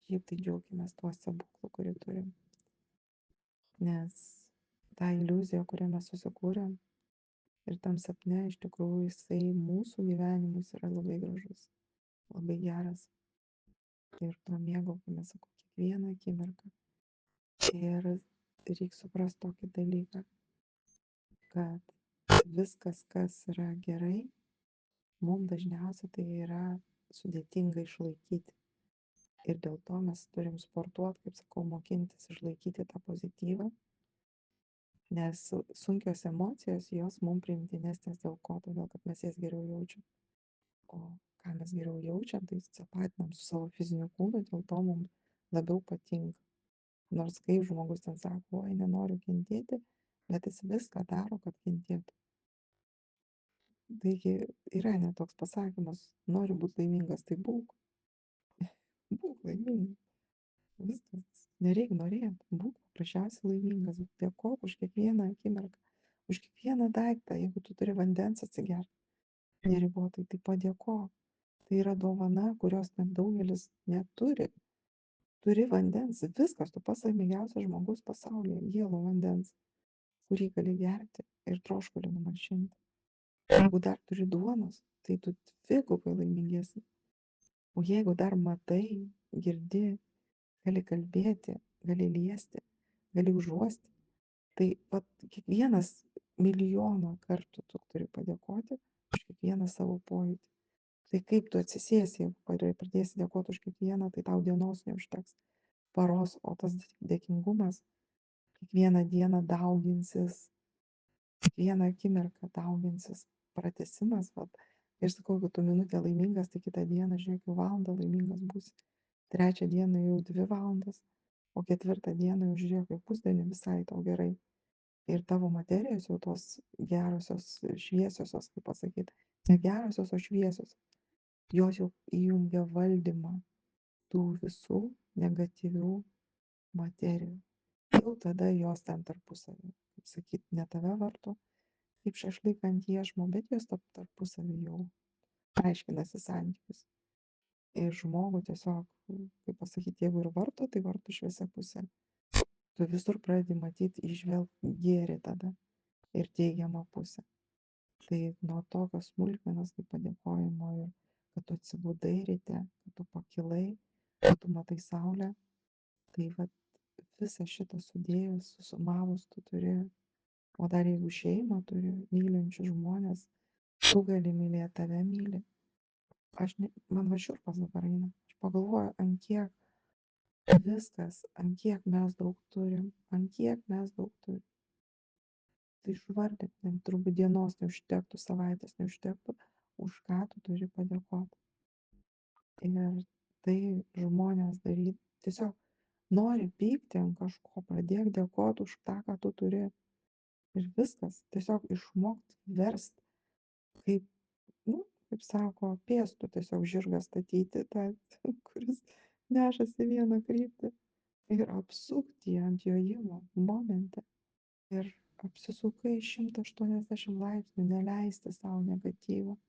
kažkaip tai džiaukimės tuo stebuklu, kurį turim. Nes ta iliuzija, kurią mes susikūrėm ir tam sapne iš tikrųjų jisai mūsų gyvenimus yra labai gražus, labai geras. Ir tuo mėgaukimės, sakau, kiekvieną akimirką. Ir reik suprast tokį dalyką, kad viskas, kas yra gerai, mum dažniausiai tai yra sudėtinga išlaikyti. Ir dėl to mes turim sportuot, kaip sakau, mokintis išlaikyti tą pozityvą, nes sunkios emocijos, jos mum priimtinesnės dėl ko? Todėl, kad mes jas geriau jaučiam. O ką mes geriau jaučiam, tai tapatinam su savo fiziniu kūnu, dėl to mum labiau patinka. Nors kaip žmogus ten sako, oi, nenoriu kentėti, bet jis viską daro, kad kentėtų. Taigi yra net toks pasakymas, nori būti laimingas, tai būk laimingas. Viskas, nereik norėt, būk paprasčiausiai laimingas, dėkok už kiekvieną akimirką, už kiekvieną daiktą, jeigu tu turi vandens atsigert neribotai, tai padėkok. Tai yra dovana, kurios net daugelis neturi. Turi vandens, viskas, tu pats laimingiausias žmogus pasaulyje, gėlo vandens, kurį gali gerti ir troškulį numalšinti. Jeigu dar turi duonos, tai tu dvigubai laimingesnis. O jeigu dar matai, girdi, gali kalbėti, gali liesti, gali užuosti, tai pat kiekvienas milijoną kartų tu turi padėkoti už kiekvieną savo pojūtį. Tai kaip tu atsisėsi, jeigu pradėsi dėkoti už kiekvieną, tai tau dienos neužteks, paros, o tas dėkingumas kiekvieną dieną dauginsis, kiekvieną akimirką dauginsis pratęsimas. Vat. Ir sakau, jeigu tu minutę laimingas, tai kitą dieną, žiūrėk, jau valandą laimingas būsi. Trečią dieną jau 2 valandas, o ketvirtą dieną jau žiūrėk, jau pusdienį visai tau gerai. Ir tavo materijos jau tos gerosios, šviesiosios, kaip pasakyti, ne gerosios, o šviesios, jos jau įjungia valdymą tų visų negatyvių materijų. Jau tada jos ten tarpusavį, kaip sakyt, ne tave varto, kaip šašlyką ant iešmo, bet jos tarpusavį jau aiškinasi santykius. Ir žmogų tiesiog, kaip pasakyti, jeigu ir varto, tai varto šviesia pusė. Tu visur pradedi matyti, įžvelgti gėrį tada ir teigiamą pusę. Tai nuo tokios smulkmenos, kaip padėkojimo ir kad tu atsibudai ryte, kad tu pakilai, kad tu matai saulę, tai vat visą šitą sudėjus, susumavus tu turi, o dar jeigu šeimą turi, mylinčius žmonės, tu gali mylėti, tave myli. Man va šiurpas dabar eina. Aš pagalvoju, ant kiek viskas, ant kiek mes daug turim, ant kiek mes daug turim. Tai išvardinti, turbūt dienos neužtektų, savaitės neužtektų, už ką tu turi padėkoti. Ir tai žmonės daryti, tiesiog nori pykti ant kažko, pradėk dėkoti už tą, ką tu turi. Ir viskas, tiesiog išmokti verst, kaip, nu, kaip sako, pėstų tiesiog žirgą statyti, tą, kuris nešasi vieną kryptį ir apsukti jį ant jojimo momente. Ir apsisukai 180 laipsnių, neleisti savo negatyvo.